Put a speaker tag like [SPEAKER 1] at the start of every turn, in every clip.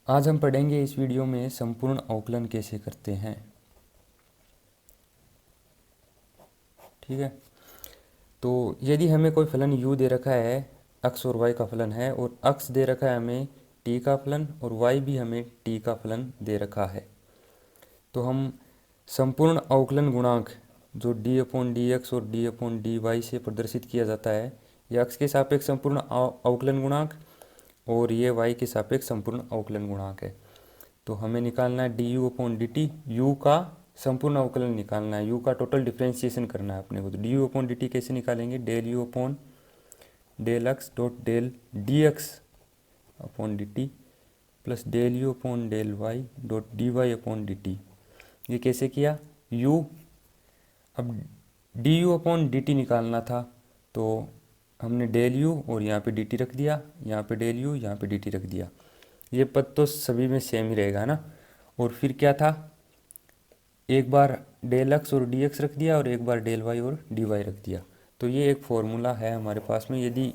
[SPEAKER 1] आज हम पढ़ेंगे इस वीडियो में संपूर्ण अवकलन कैसे करते हैं। ठीक है, तो यदि हमें कोई फलन u दे रखा है, x और y का फलन है, और x दे रखा है हमें t का फलन और y भी हमें t का फलन दे रखा है, तो हम संपूर्ण अवकलन गुणांक जो d अपॉन डी एक्स और d अपॉन डी वाई से प्रदर्शित किया जाता है, यह x के सापेक्ष संपूर्ण अवकलन गुणांक और ये y के सापेक्ष संपूर्ण अवकलन गुणांक है। तो हमें निकालना है D u upon d T, you का संपूर्ण अवकलन निकालना है, यू का टोटल डिफ्रेंशिएशन करना है अपने को। तो d u upon d t कैसे निकालेंगे, del u upon del x dot del d x upon d t plus del u upon del y dot d y upon d t. ये कैसे किया, यू अब d u upon d t निकालना था, तो हमने डेल यू और यहाँ पे डी टी रख दिया, यहाँ पे डेल यू, यहाँ पे डी टी रख दिया। ये पद तो सभी में सेम ही रहेगा ना। और फिर क्या था, एक बार डेल एक्स और डी एक्स रख दिया और एक बार डेल वाई और डी वाई रख दिया। तो ये एक फॉर्मूला है हमारे पास में। यदि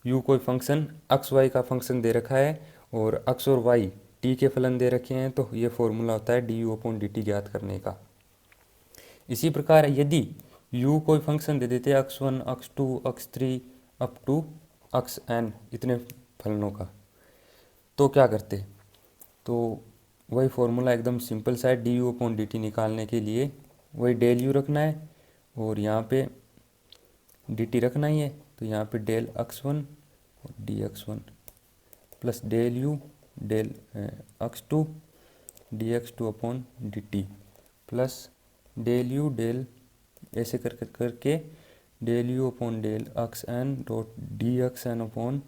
[SPEAKER 1] यू कोई फंक्शन एक्स वाई का फंक्शन दे रखा है और एक्स और वाई टी के फलन दे रखे हैं, तो ये फॉर्मूला होता है D u upon d t ज्ञात करने का। इसी प्रकार यदि यू कोई फंक्शन दे देते हैं x one, x two, x three up to x n इतने फलनों का, तो क्या करते, तो वही फॉर्मूला एकदम सिंपल सा है। D u upon d T निकालने के लिए वही डेल यू रखना है और यहाँ पे डी टी रखना ही है। तो यहाँ पे डेल एक्स वन और d x one plus del u del x two d x two upon d t plus del u del ऐसे करके del u upon del x n dot d x n upon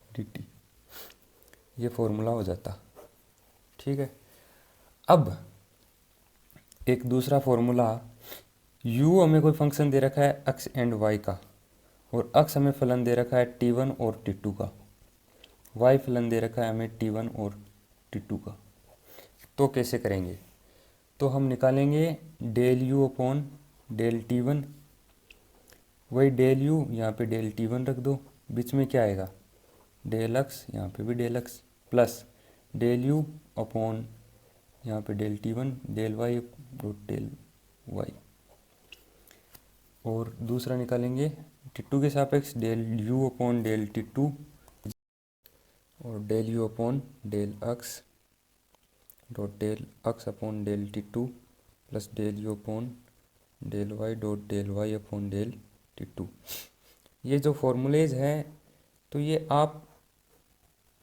[SPEAKER 1] d t. ये formula हो जाता। ठीक है, अब एक दूसरा फॉर्मूला, u हमें कोई फंक्शन दे रखा है x एंड y का, और x हमें फलन दे रखा है t1 और t2 का, y फलन दे रखा है हमें t1 और t2 का। तो कैसे करेंगे, तो हम निकालेंगे del u upon del t1, वही डेल u यहाँ पे डेल t1 रख दो, बीच में क्या आएगा डेल x, यहाँ पे भी del x plus del u upon यहाँ पे del t one del y dot del y, और दूसरा निकालेंगे टी टू के सापेक्ष del u upon del t two और del u upon del x dot del x upon del t two plus del u upon del y dot del y upon del t two. ये जो formulas हैं, तो ये आप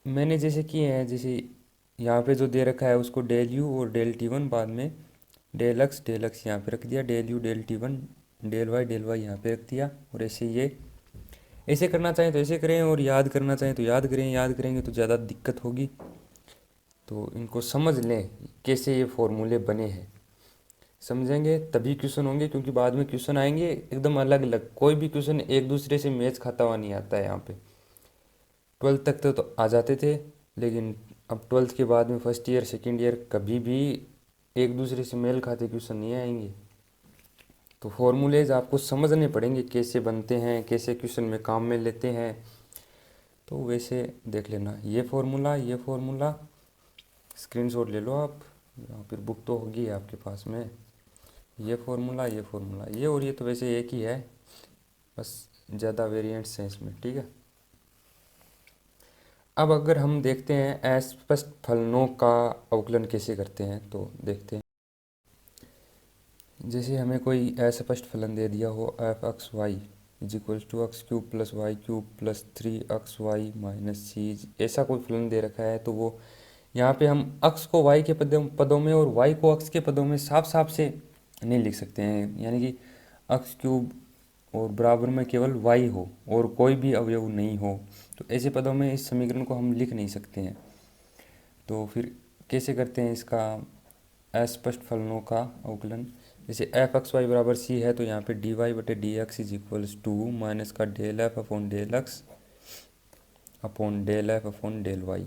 [SPEAKER 1] मैंने जैसे किए हैं, जैसे यहाँ पे जो दे रखा है उसको डेल यू और डेल टी वन, बाद में डेल एक्स यहाँ पे रख दिया, del u del t one del y यहाँ पे रख दिया। और ऐसे ये ऐसे करना चाहें तो ऐसे करें, और याद करना चाहें तो याद करें। याद करेंगे तो ज़्यादा दिक्कत होगी, तो इनको समझ लें कैसे ये फॉर्मूले बने हैं। समझेंगे तभी क्वेश्चन होंगे, क्योंकि बाद में क्वेश्चन आएंगे एकदम अलग अलग। कोई भी क्वेश्चन एक दूसरे से मैच खाता हुआ नहीं आता है। यहाँ पे 12th तक तो आ जाते थे, लेकिन अब 12th के बाद में फर्स्ट ईयर सेकेंड ईयर कभी भी एक दूसरे से मेल खाते क्वेश्चन नहीं आएंगे। तो फॉर्मूलेज आपको समझने पड़ेंगे कैसे बनते हैं, कैसे क्वेश्चन में काम में लेते हैं। तो वैसे देख लेना, ये फॉर्मूला स्क्रीनशॉट ले लो आप, या फिर बुक तो होगी आपके पास में। ये फॉर्मूला ये और ये तो वैसे एक ही है, बस ज़्यादा वेरिएंट्स हैं इसमें। ठीक है, अब अगर हम देखते हैं अस्पष्ट फलनों का अवकलन कैसे करते हैं, तो देखते हैं। जैसे हमें कोई अस्पष्ट फलन दे दिया हो f x y is equals to x cube plus y cube plus 3x y minus c, ऐसा कोई फलन दे रखा है, तो वो यहाँ पे हम x को y के पदों में और y को x के पदों में साफ साफ से नहीं लिख सकते हैं। यानी कि एक्स क्यूब और बराबर में केवल y हो और कोई भी अवयव नहीं हो, तो ऐसे पदों में इस समीकरण को हम लिख नहीं सकते हैं। तो फिर कैसे करते हैं इसका अस्पष्ट फलनों का अवकलन। जैसे एफ एक्स वाई बराबर सी है, तो यहाँ पे डी वाई बटे d x is equals to minus का del f upon del x upon del f upon del y.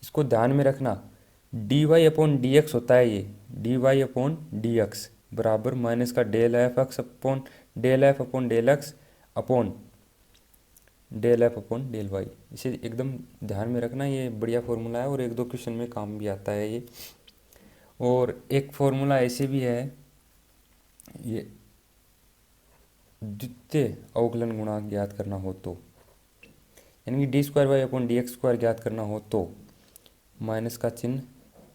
[SPEAKER 1] इसको ध्यान में रखना, d y upon d x होता है ये, d y upon d x बराबर माइनस का del f x upon del f upon del x upon del f upon del y. इसे एकदम ध्यान में रखना, ये बढ़िया फॉर्मूला है और एक दो क्वेश्चन में काम भी आता है ये। और एक फॉर्मूला ऐसे भी है, ये द्वितीय अवकलन गुणांक ज्ञात करना हो तो, यानी कि d square y upon d x square ज्ञात करना हो तो माइनस का चिन्ह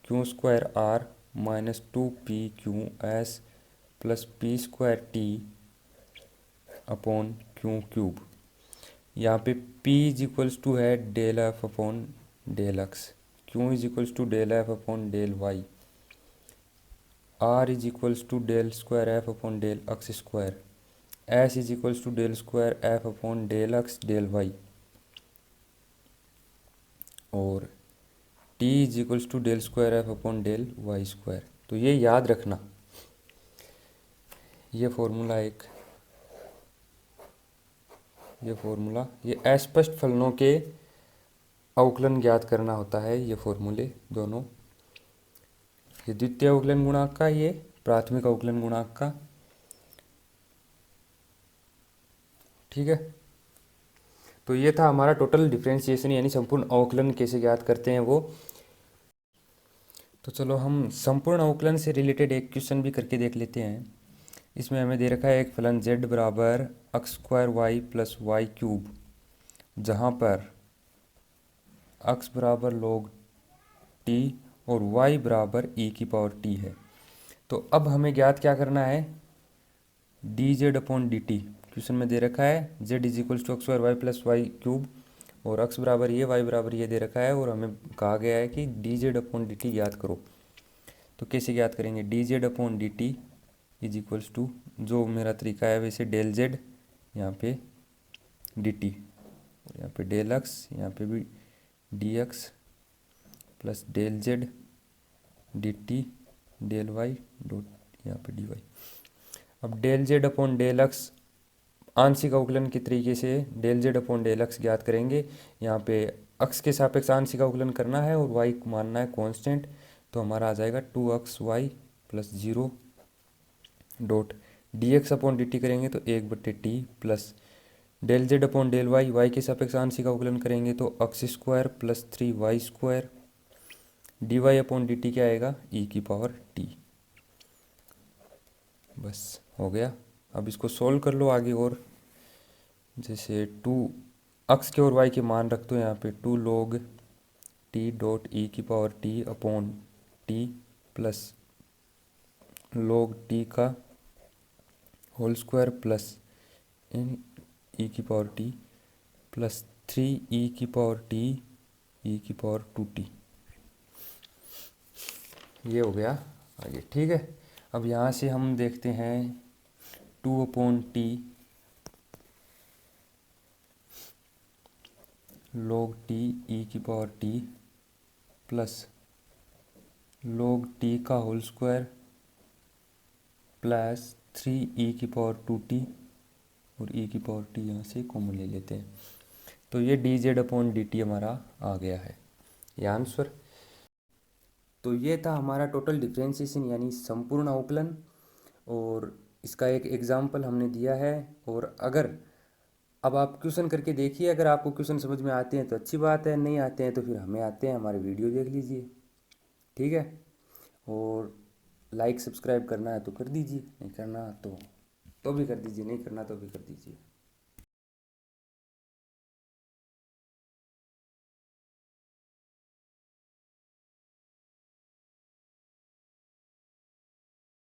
[SPEAKER 1] q square r minus 2p q s plus p square t upon q cube. यहाँ पे p इज इक्वल्स टू है del f upon del x, q is equals to del f upon del y, r is equals to del square f upon del x square, s is equals to del square f upon del x del y, और t is equals to del square f upon del y square. तो ये याद रखना, ये formula एक, ये formula, ये अस्पष्ट फलनों के अवकलन ज्ञात करना होता है, ये फॉर्मूले दोनों, ये द्वितीय अवकलन गुणांक का, ये प्राथमिक अवकलन गुणांक का। ठीक है, तो ये था हमारा टोटल डिफरेंशिएशन, यानी संपूर्ण अवकलन कैसे ज्ञात करते हैं वो। तो चलो हम संपूर्ण अवकलन से रिलेटेड एक क्वेश्चन भी करके देख लेते हैं। इसमें हमें दे रखा है एक फलन z बराबर x square y plus y cube, जहाँ पर x बराबर log t और y बराबर e की पावर t है। तो अब हमें ज्ञात क्या करना है, d z upon d t. Question में दे रखा है z is equals to x square y plus y cube, और x बराबर ये y बराबर ये दे रखा है, और हमें कहा गया है कि d z upon d t ज्ञात करो। तो कैसे ज्ञात करेंगे, d z upon d t is equals to, जो मेरा तरीका है वैसे, डेल जेड यहाँ पे डी टी, और यहाँ पे डेल एक्स, यहाँ पे भी d x plus del z d t del y dot यहाँ पे डी वाई। अब del z upon del x आंशिक अवकलन के तरीके से del z upon del x ज्ञात करेंगे। यहाँ पे एक्स के सापेक्ष आंशिक अवकलन करना है और वाई को मानना है कांस्टेंट, तो हमारा आ जाएगा 2xy plus 0 dot d x upon d t करेंगे तो 1/t plus del z upon del y, y के सापेक्ष आंशिक अवकलन करेंगे तो x square plus 3y square, d y upon d t क्या आएगा, e की पावर t। बस हो गया। अब इसको सोल्व कर लो आगे, और जैसे 2 एक्स के और वाई के मान रख दो यहाँ पे, 2 log t डॉट e की power t upon t plus log t का होल स्क्वायर प्लस इन e की पावर t प्लस 3e की पावर t e की पावर 2t। ये हो गया आगे। ठीक है, अब यहाँ से हम देखते हैं 2 upon T log t e की power t plus log t का होल स्क्वायर प्लस 3e की पावर 2t, और e की पावर t यहाँ से कॉमन ले लेते हैं। तो ये D z upon d T हमारा आ गया है, ये आंसर। तो ये था हमारा टोटल डिफरेंशिएशन यानी संपूर्ण अवकलन, और इसका एक एग्जाम्पल हमने दिया है। और अगर अब आप क्वेश्चन करके देखिए, अगर आपको क्वेश्चन समझ में आते हैं तो अच्छी बात है, नहीं आते हैं तो फिर हमें आते हैं, हमारे वीडियो देख लीजिए। ठीक है, और लाइक सब्सक्राइब करना है तो कर दीजिए, नहीं करना तो भी कर दीजिए, नहीं करना तो भी कर दीजिए।